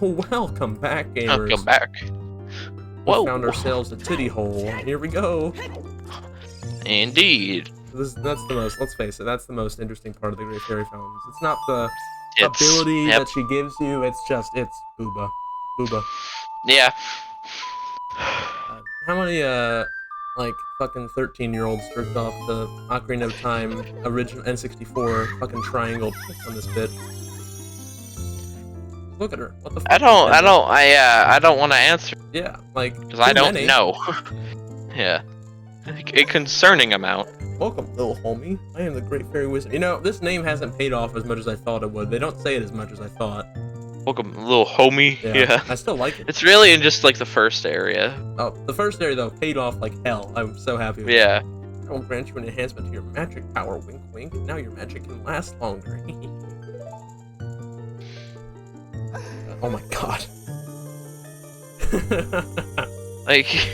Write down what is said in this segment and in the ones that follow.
Oh, welcome back, gamers. Welcome back. We Whoa. found ourselves a titty hole. Here we go. Indeed. That's the most, let's face it, that's the most interesting part of the Great Fairy Fountains. It's not the It's ability that she gives you, it's booba. Booba. Yeah. How many, like, fucking 13-year-olds jerked off the Ocarina of Time original N64 fucking triangle tricks on this bit? Look at her. What the fuck? I don't want to answer Yeah, like, because I don't many. know. Yeah. A concerning amount. Welcome, little homie. I am the Great Fairy Wizard. You know, this name hasn't paid off as much as I thought it would. They don't say it as much as I thought. Welcome, little homie. Yeah. I still like it. It's really in just like the first area. Oh, the first area, though, paid off like hell. I'm so happy with Yeah. it. I will grant you an enhancement to your magic power. Wink, wink. Now your magic can last longer. Oh my god. Like.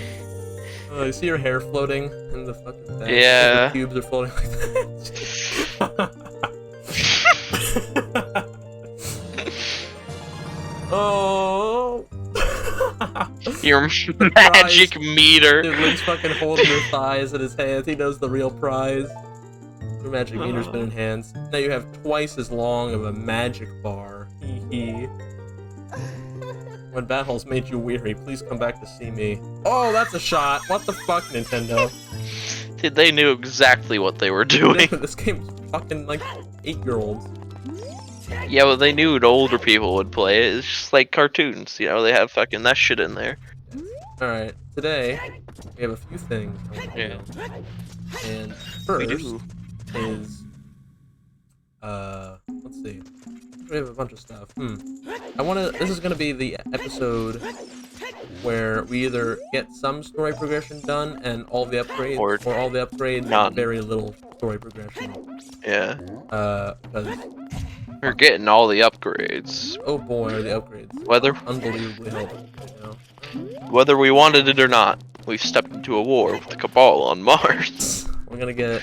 You see your hair floating in the fucking bag? Yeah. The cubes are floating like that. Oh. Your magic meter. Dude, Link's fucking holding her thighs in his hands. He knows the real prize. Your magic meter's been enhanced. Now you have twice as long of a magic bar. Hee hee. When battles made you weary, please come back to see me. Oh, that's a shot. What the fuck, Nintendo? Dude, they knew exactly what they were doing. This game's fucking like 8-year-olds. Yeah, well, they knew older people would play it. It's just like cartoons, you know, they have fucking that shit in there. Alright, today we have a few things I want to know. And first is, let's see. We have a bunch of stuff. This is gonna be the episode where we either get some story progression done and all the upgrades, or all the upgrades and very little story progression. Yeah. Because we're getting all the upgrades. Oh boy, are the upgrades unbelievably helpful right now. Whether we wanted it or not, we've stepped into a war with the Cabal on Mars. We're gonna get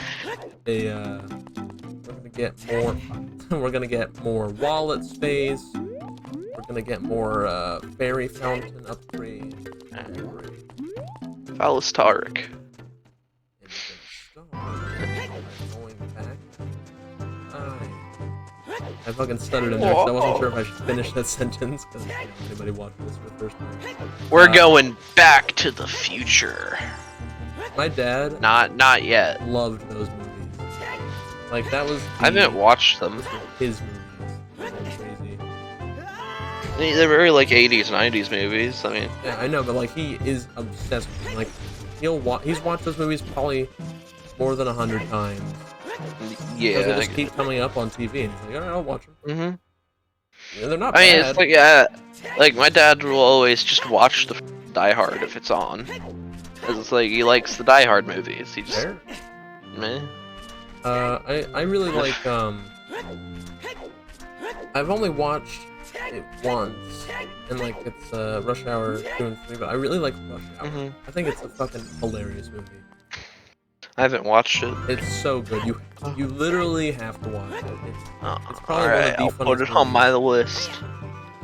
we're gonna get more wallet space. We're gonna get more fairy fountain upgrade. Phallostaric. I fucking stuttered in there because I wasn't sure if I should finish that sentence because anybody watching this for the first time. We're going back to the future. My dad not yet loved those movies. Like that was I haven't watched them. His movies. Crazy. They're very like 80s, 90s movies. I mean, yeah, I know, but like he is obsessed with them. Like he's watched those movies probably more than 100 times. Yeah, they just keep coming up on TV, and he's like, alright, I'll watch them. Mhm. Yeah, they're not I mean, bad. it's like like my dad will always just watch the Die Hard if it's on. 'Cause it's like he likes the Die Hard movies. He just meh. I really like I've only watched it once, and like it's Rush Hour 2 and 3, but I really like Rush Hour. I think it's a fucking hilarious movie. I haven't watched it. It's so good. You literally have to watch it. It's probably Alright, one of the I'll put it on my list.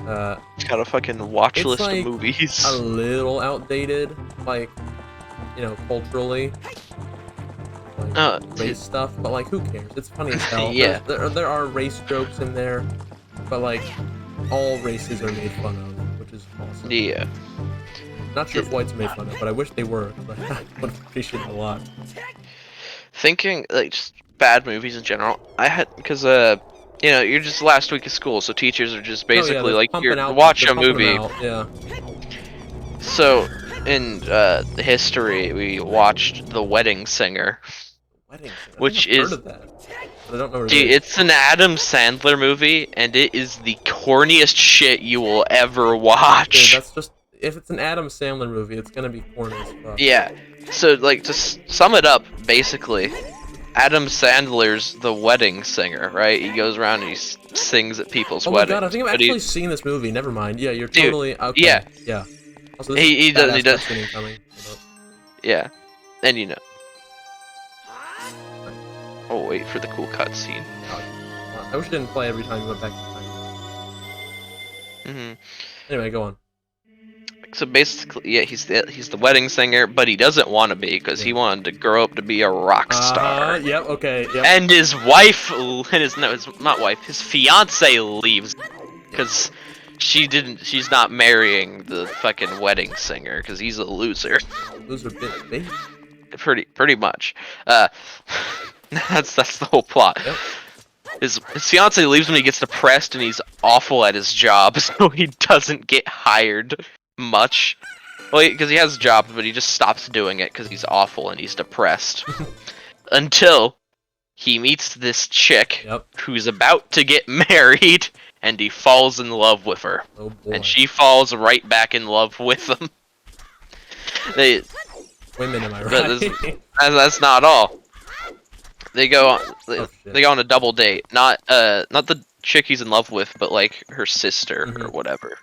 movies. It's got a fucking watch list like of movies. A little outdated, like, you know, culturally. Like, race stuff, but like, who cares? It's funny as hell. Yeah. There are race jokes in there, but like, all races are made fun of, which is awesome. Yeah. Not sure if whites are made fun of, but I wish they were, because I would appreciate it a lot. Thinking, like, just bad movies in general, I had, because, you know, you're just last week of school, so teachers are just basically like, you're watch a movie. Yeah. So, in the history, we watched The Wedding Singer. Which is, heard of that, but I don't know where dude, it's an Adam Sandler movie, and it is the corniest shit you will ever watch. Dude, that's just, if it's an Adam Sandler movie, it's gonna be corny as fuck. Yeah, so, like, to sum it up, basically, Adam Sandler's The Wedding Singer, right? He goes around and he sings at people's weddings. Oh my god, I think I've actually seen this movie, never mind. Yeah, you're totally, okay. Yeah. Yeah. Also, He does. Coming. Yeah, and you know. Oh, wait for the cool cutscene. I wish it didn't play every time you went back in time. Mhm. Anyway, go on. So basically, yeah, he's the wedding singer, but he doesn't want to be because he wanted to grow up to be a rock star. Yep. Okay. Yep. And his wife, and his not wife, his fiance leaves because she's not marrying the fucking wedding singer because he's a loser. Loser bit bait. Pretty much. Uh, that's the whole plot. Yep. His fiance leaves when he gets depressed and he's awful at his job, so he doesn't get hired much. Well, because he has a job, but he just stops doing it because he's awful and he's depressed. Until he meets this chick who's about to get married, and he falls in love with her. Oh boy. And she falls right back in love with him. Women, am I right? That's not all. They go on. They go on a double date. Not the chick he's in love with, but like her sister or whatever.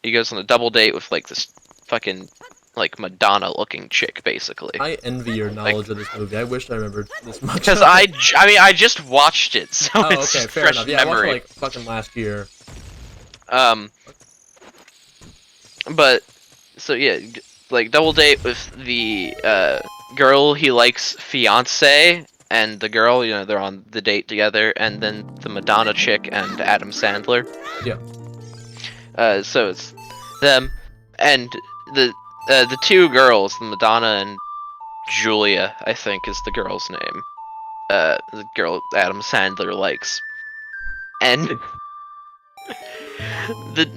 He goes on a double date with like this fucking like Madonna-looking chick, basically. I envy your knowledge of this movie. I wish I remembered this much. Because I mean, I just watched it, so it's okay, fair fresh enough. Yeah, memory. I watched it like fucking last year. But so yeah, like double date with the girl he likes, fiance, and the girl, you know, they're on the date together, and then the Madonna chick and Adam Sandler. Yeah. So it's them and the two girls, the Madonna and Julia, I think is the girl's name. The girl Adam Sandler likes. And the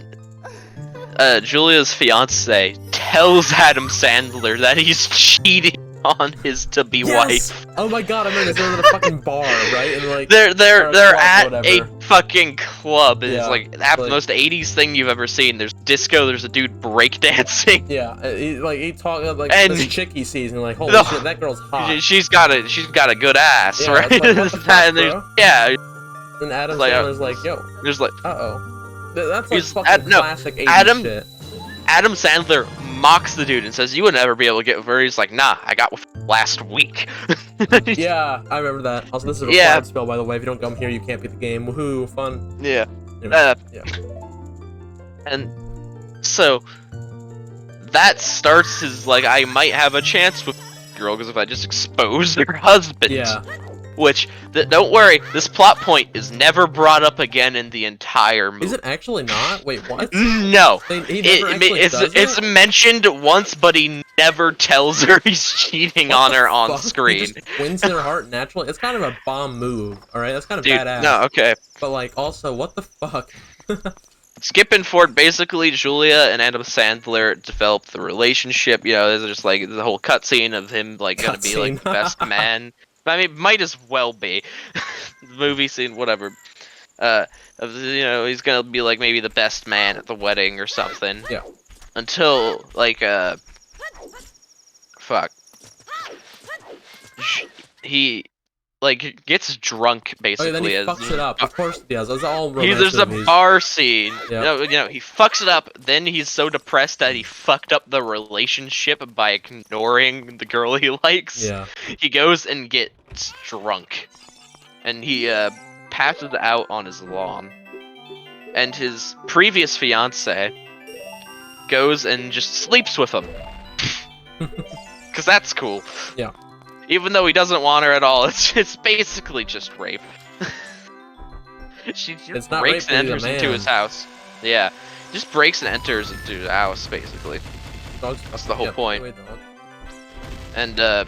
Julia's fiance tells Adam Sandler that he's cheating on his to-be wife. Oh my god, I remember this. They're at a fucking bar, right? And like they're at a fucking club. And Yeah, it's like the most 80s thing you've ever seen. There's disco. There's a dude breakdancing. Yeah, he talks like and this chick he sees, and like, holy shit, that girl's hot. She's got a good ass, Yeah, right? it's like, what the fuck, bro? Yeah. And Adam like, Sandler's like, yo. There's like, that's like fucking classic 80s shit. Adam Sandler mocks the dude and says, "You would never be able to get with her." He's like, "Nah, I got with her last week." Yeah, I remember that. Also, this is a required spell, by the way. If you don't come here, you can't beat the game. Woohoo, fun. Yeah. Anyway, And so that starts his like, I might have a chance with the girl because if I just expose her husband. Yeah. Which, don't worry, this plot point is never brought up again in the entire movie. Is it actually not? Wait, what? No. It's mentioned once, but he never tells her he's cheating on her on screen. He just wins their heart naturally. It's kind of a bomb move, alright? That's kind of badass. No, okay. But, like, also, what the fuck? Skipping forward, basically, Julia and Adam Sandler developed the relationship. You know, there's just like the whole cutscene of him like gonna be like the best man. I mean, might as well be. Movie scene, whatever. You know, he's gonna be like maybe the best man at the wedding or something. Yeah. Until like fuck. He like gets drunk basically. Then he fucks it up. Of course he does. It's all romance There's a movies. bar scene. Yeah. You know, he fucks it up. Then he's so depressed that he fucked up the relationship by ignoring the girl he likes. Yeah. He goes and gets drunk, and he passes out on his lawn. And his previous fiance goes and just sleeps with him. Cause that's cool. Yeah. Even though he doesn't want her at all, it's basically just rape. She just breaks and enters into his house. Yeah, just breaks and enters into his house, basically. That's the whole point. And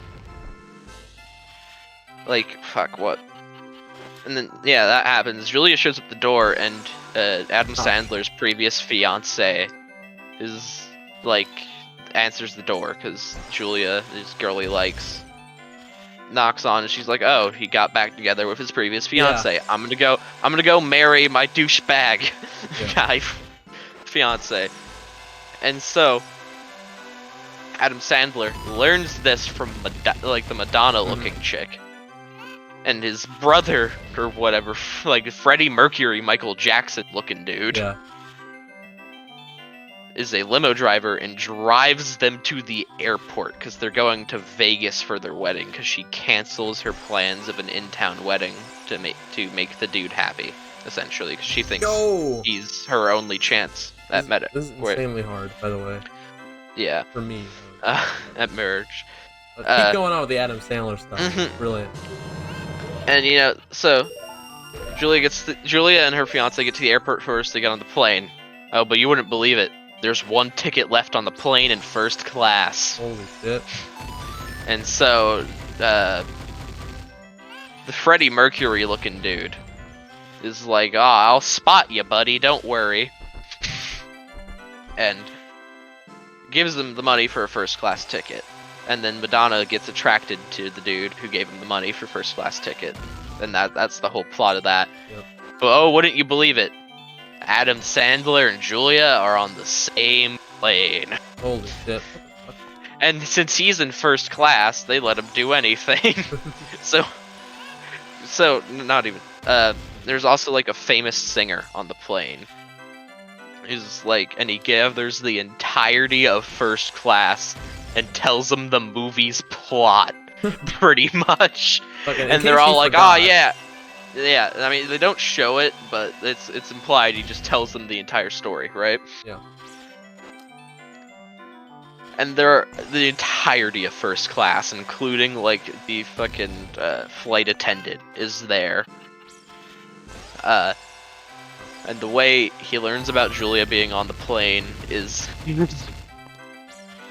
like, fuck, what? And then, yeah, that happens. Julia shows up the door, and Adam Sandler's previous fiance is like answers the door because Julia, this girl he likes, knocks on, and she's like, "Oh, he got back together with his previous fiance. Yeah. I'm gonna go marry my douchebag guy fiance." And so Adam Sandler learns this from the Madonna-looking chick, and his brother or whatever, like Freddie Mercury, Michael Jackson-looking dude, is a limo driver and drives them to the airport because they're going to Vegas for their wedding because she cancels her plans of an in-town wedding to make the dude happy. essentially, because she thinks Yo! he's her only chance at This is insanely hard, by the way. Yeah. For me. At marriage. Keep going on with the Adam Sandler stuff. Brilliant. And so Julia and her fiance get to the airport first. They get on the plane. Oh, but you wouldn't believe it. There's one ticket left on the plane in first class. Holy shit. And so, the Freddie Mercury looking dude is like, I'll spot you, buddy, don't worry. And gives them the money for a first class ticket. And then Madonna gets attracted to the dude who gave him the money for first class ticket. And that's the whole plot of that. Yep. But wouldn't you believe it? Adam Sandler and Julia are on the same plane. Holy shit. And since he's in first class, they let him do anything. so not even. There's also like a famous singer on the plane. He's like, and he gathers the entirety of first class and tells them the movie's plot, pretty much. And they're all like, yeah. I mean, they don't show it, but it's implied. He just tells them the entire story, right? Yeah. And the entirety of first class, including like the fucking flight attendant, is there. And the way he learns about Julia being on the plane is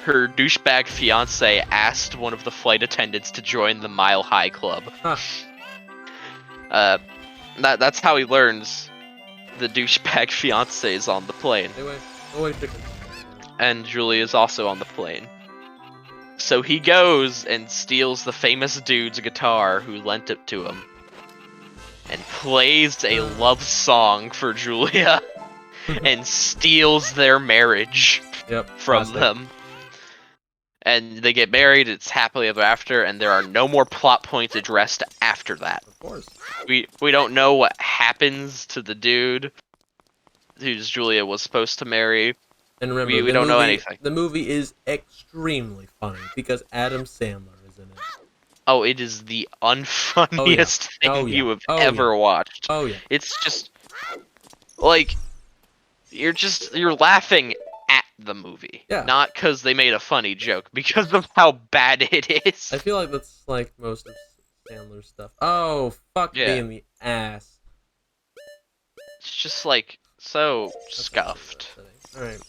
her douchebag fiance asked one of the flight attendants to join the Mile High Club. Huh. That's how he learns the douchebag fiance is on the plane. And Julia is also on the plane. So he goes and steals the famous dude's guitar who lent it to him. And plays a love song for Julia. And steals their marriage from them. And they get married, it's happily ever after, and there are no more plot points addressed after that. Of course. We don't know what happens to the dude who's Julia was supposed to marry. And remember, we don't know anything. The movie is extremely funny because Adam Sandler is in it. Oh, it is the unfunniest thing you have ever watched. Oh yeah. It's just like you're laughing at the movie. Yeah. Not because they made a funny joke, because of how bad it is. I feel like that's like most of Sandler's stuff. Oh, fuck me in the ass. It's just like so scuffed. Alright.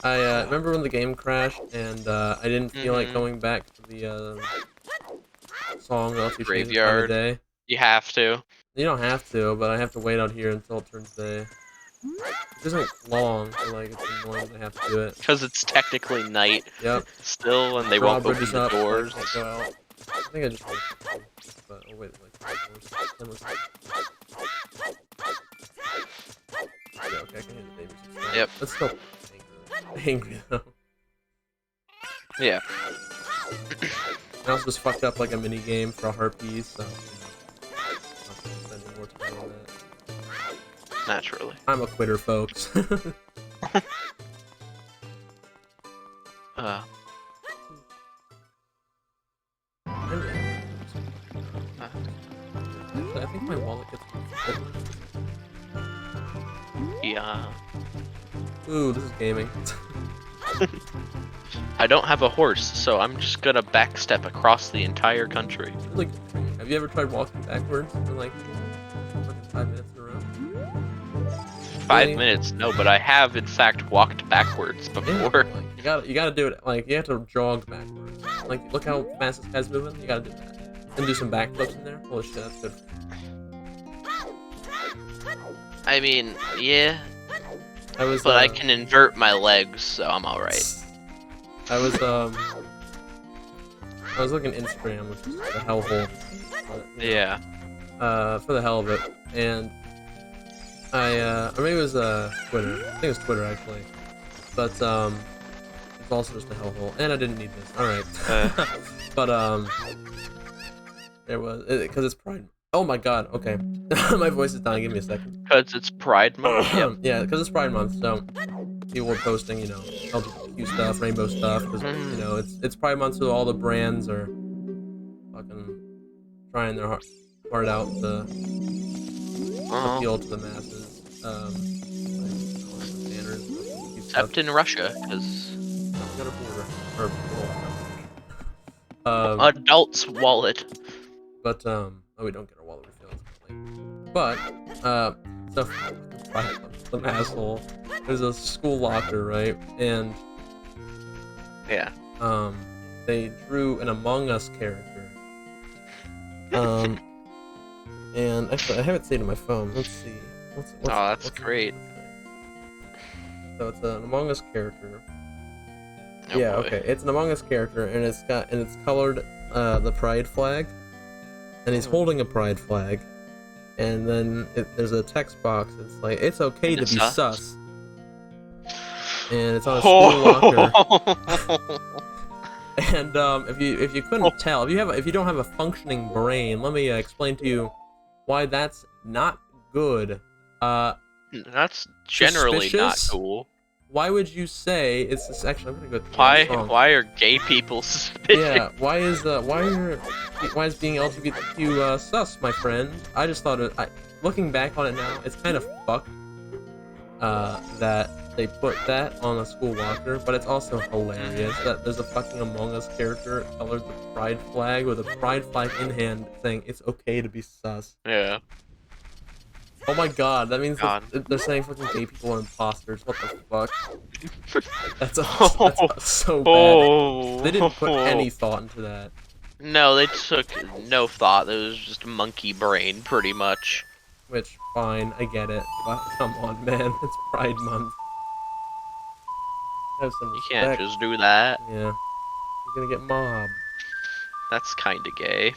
I remember when the game crashed and I didn't feel like going back to the song that lets you change the time of day. You have to. You don't have to, but I have to wait out here until it turns day. It isn't long, but like it's annoying that I have to do it. Because it's technically night. Yep. Still, and they won't open the doors. I go out. I think I just wait. But oh wait, like yeah, okay, I can hear the babies. Yep. That's still angry though. Yeah. I also just fucked up like a mini game for a harpies, so I'm spending more time on that. Naturally. I'm a quitter, folks. I think my wallet gets Yeah. Ooh, this is gaming. I don't have a horse, so I'm just gonna backstep across the entire country. Like, have you ever tried walking backwards for like 5 minutes in a row? 5 minutes? No, but I have in fact walked backwards before. Yeah, like, you gotta do it. Like you have to jog backwards. Like look how fast this guy's moving. You gotta do that. And do some backflips in there. Holy shit, that's good. I mean, yeah. But I can invert my legs, so I'm alright. I was looking at Instagram, which is the hellhole. Yeah. For the hell of it, and or maybe it was Twitter. I think it was Twitter actually, but it's also just a hellhole, and I didn't need this. All right, but there was because it's Pride. Oh my God. Okay, my voice is dying. Give me a second. Because it's Pride Month. Yeah, because it's Pride Month, so people are posting, LGBTQ stuff, rainbow stuff, because it's Pride Month, so all the brands are fucking trying their heart out to appeal to the masses. Like, banners, Except in Russia, because we got a border. Or, adult's wallet. but oh, we don't get our wallet refilled. But so some asshole. There's a school locker, right? And Yeah. they drew an Among Us character. And actually, I have it saved on my phone. Let's see. That's great. So it's an Among Us character. Oh, Yeah, boy. okay. It's an Among Us character, and it's colored the pride flag, and he's holding a pride flag, and then there's a text box. It's like it's okay to be sus, and it's on a school locker. And if you couldn't tell, if you don't have a functioning brain, let me explain to you why that's not good. That's generally not cool. Why would you say it's this? Actually, I'm gonna go. Why are gay people suspicious? Yeah. Why is being LGBTQ sus, my friend? I just thought looking back on it now, it's kind of fucked. That they put that on a school locker, but it's also hilarious that there's a fucking Among Us character colored the pride flag with a pride flag in hand saying it's okay to be sus. Yeah. Oh my god, that means they're saying fucking gay people are imposters. What the fuck? That's so bad. They didn't put any thought into that. No, they took no thought. It was just monkey brain, pretty much. Which, fine, I get it. But come on, man, it's Pride Month. Have some respect. You can't just do that. Yeah. You're gonna get mobbed. That's kinda gay.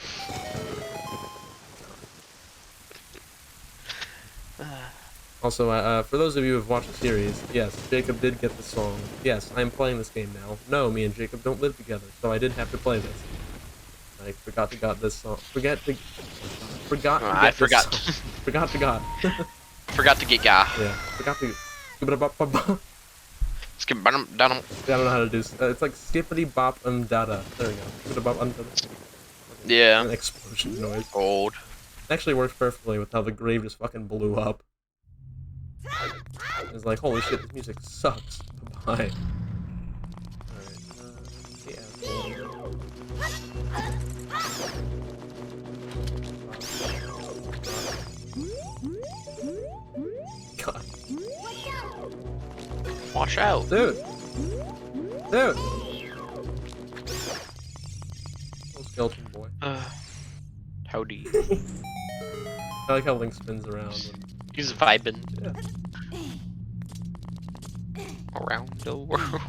Also, for those of you who have watched the series, yes, Jacob did get the song. Yes, I'm playing this game now. No, me and Jacob don't live together, so I did have to play this. I forgot to get this song. Forgot to get Forgot to ga. Forgot to get ga. Yeah, forgot to. Skip I don't know how to do. It's like skippity bop dada. There we go. Skippity bop dada. Yeah. An explosion noise. Old. It actually works perfectly with how the grave just fucking blew up. It's like, holy shit, this music sucks. Bye. God. Watch out. Dude! Dude! Little skeleton boy. Howdy. I like how Link spins around. He's vibing. Yeah. Around the world.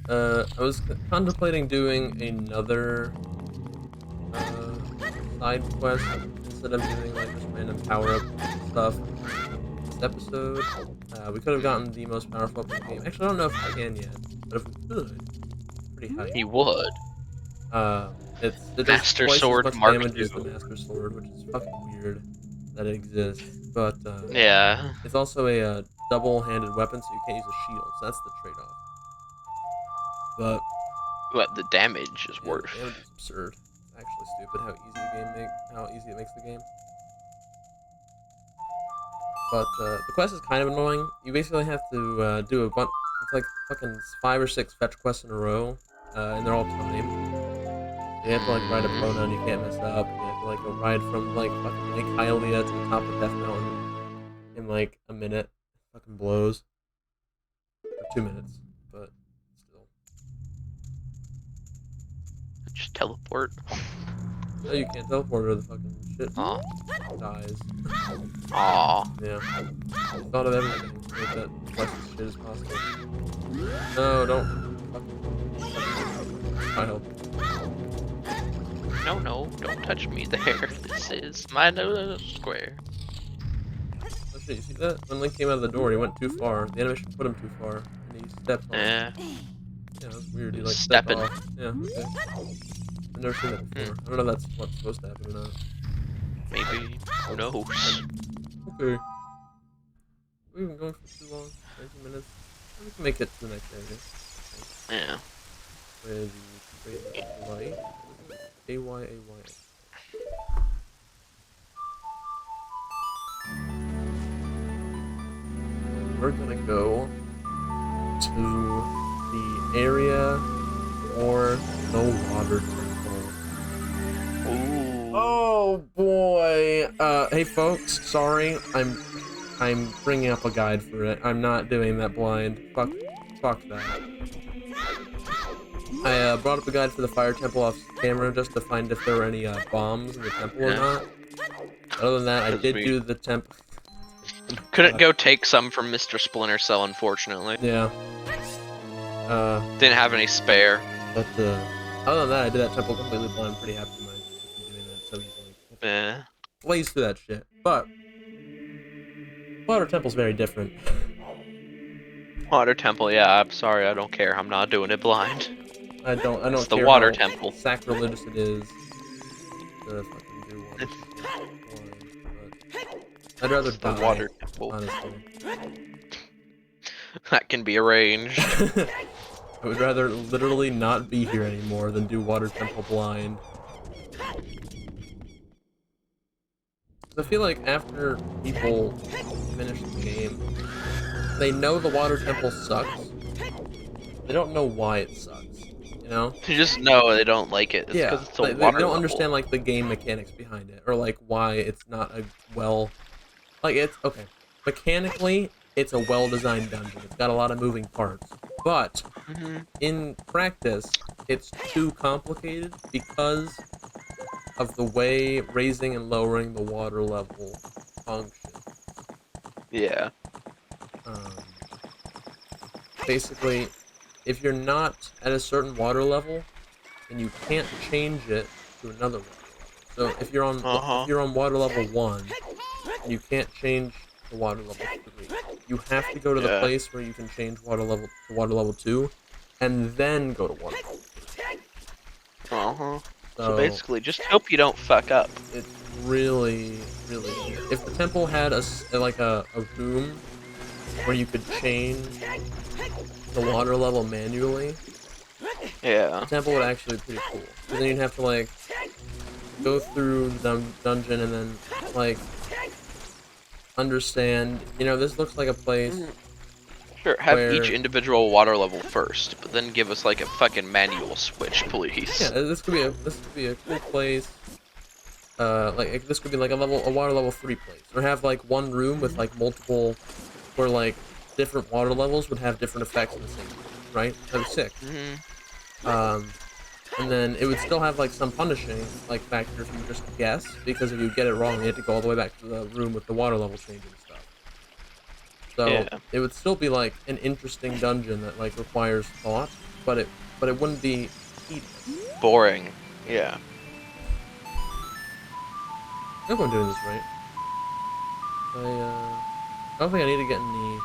I was contemplating doing another side quest instead of doing like just random power-up stuff. This episode, we could have gotten the most powerful weapon in the game. Actually, I don't know if we can yet, but if we could, pretty high. He would. It does Master twice Sword as much Mark damage as II. the Master Sword, which is fucking weird that it exists. But Yeah. it's also a double-handed weapon, so you can't use a shield. So that's the trade-off. But the damage is worse. The damage is absurd. It's actually stupid how easy it makes the game. But the quest is kind of annoying. You basically have to do a bunch. It's like fucking 5 or 6 fetch quests in a row, and they're all timed. You have to like ride a Bona and you can't mess up. You have to like go ride from like fucking Lake Hylia to the top of Death Mountain in like a minute. It fucking blows. For 2 minutes, but still. Just teleport. No, you can't teleport or the fucking shit Aw. dies. Aw. Yeah. I thought of everything to make that quest as shit as possible. No, don't. Child. No, don't touch me there. This is my square. Oh shit, you see that? When Link came out of the door, he went too far. The animation put him too far, and he stepped on. Yeah. Yeah, that's weird. He like Stepping. stepped off. Yeah, okay. I've never seen that before. I don't know if that's what's supposed to happen or not. Maybe. Who knows? Okay. We've been going for too long. 19 minutes. We can make it to the next area. Yeah. With the light. A-Y-A-Y. we're gonna go to the area for the water temple. Ooh. Oh boy! Hey folks, sorry, I'm bringing up a guide for it. I'm not doing that blind. Fuck that. I brought up a guide for the fire temple off camera just to find if there were any bombs in the temple or not. Other than that, I did do the temple. Couldn't go take some from Mr. Splinter Cell, unfortunately. Yeah. Didn't have any spare. But other than that, I did that temple completely blind. I'm pretty happy with myself doing that so easily. Eh. Blaze through that shit. But water temple's very different. Water temple, yeah, I'm sorry, I don't care. I'm not doing it blind. I don't It's the care water how temple. sacrilegious it is to fucking do water temple blind, but I'd rather It's the die, water temple. honestly. That can be arranged. I would rather literally not be here anymore than do water temple blind. I feel like after people finish the game, they know the water temple sucks. They don't know why it sucks, you know? You just know they don't like it. It's Yeah, because it's a they water don't level. understand like the game mechanics behind it, or like why it's not a it's okay. Mechanically, it's a well-designed dungeon. It's got a lot of moving parts, but in practice, it's too complicated because of the way raising and lowering the water level function. Yeah. Basically, if you're not at a certain water level, then you can't change it to another water level. So if you're on water level 1, you can't change to water level 3. You have to go to the place where you can change water level to water level 2, and then go to water level 2. So basically, just hope you don't fuck up. It's really, really weird. If the temple had a room where you could change the water level manually, the temple would actually be pretty cool. Because then you'd have to like go through the dungeon and then like understand. You know, this looks like a place. Sure, have each individual water level first, but then give us like a fucking manual switch, please. Yeah, this could be a cool place. This could be like a water level 3 place, or have like one room with like multiple, where like different water levels would have different effects in the same room, right? That'd be sick. And then it would still have like some punishing like factor if you just guess, because if you get it wrong, you have to go all the way back to the room with the water level change and stuff. So it would still be like an interesting dungeon that like requires thought, but it wouldn't be tedious. Boring. Yeah. I hope I'm doing this right. I don't think I need to get any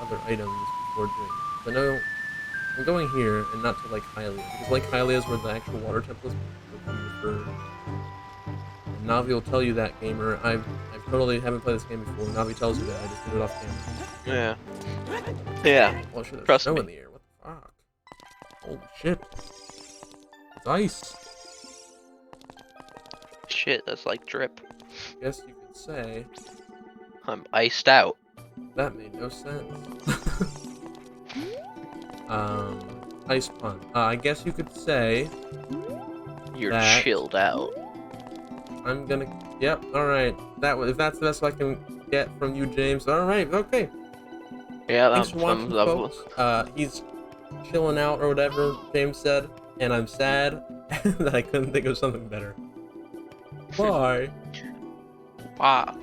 other items before doing this. I know I'm going here and not to Lake Hylia, because Lake Hylia is where the actual water temple is referred. And Navi will tell you that, gamer. I totally haven't played this game before. Navi tells you that. I just did it off camera. Yeah. Yeah. Well, shit, there's Trust snow me. in the air. What the fuck? Holy shit. It's ice. Shit, that's like drip. Guess you could say I'm iced out. that made no sense. Ice pun. I guess you could say You're that chilled out. I'm gonna. Yep. All right. If that's the best I can get from you, James. All right. Okay. Yeah, Thanks for watching, folks. He's chilling out or whatever James said, and I'm sad that I couldn't think of something better. Bye. Wow.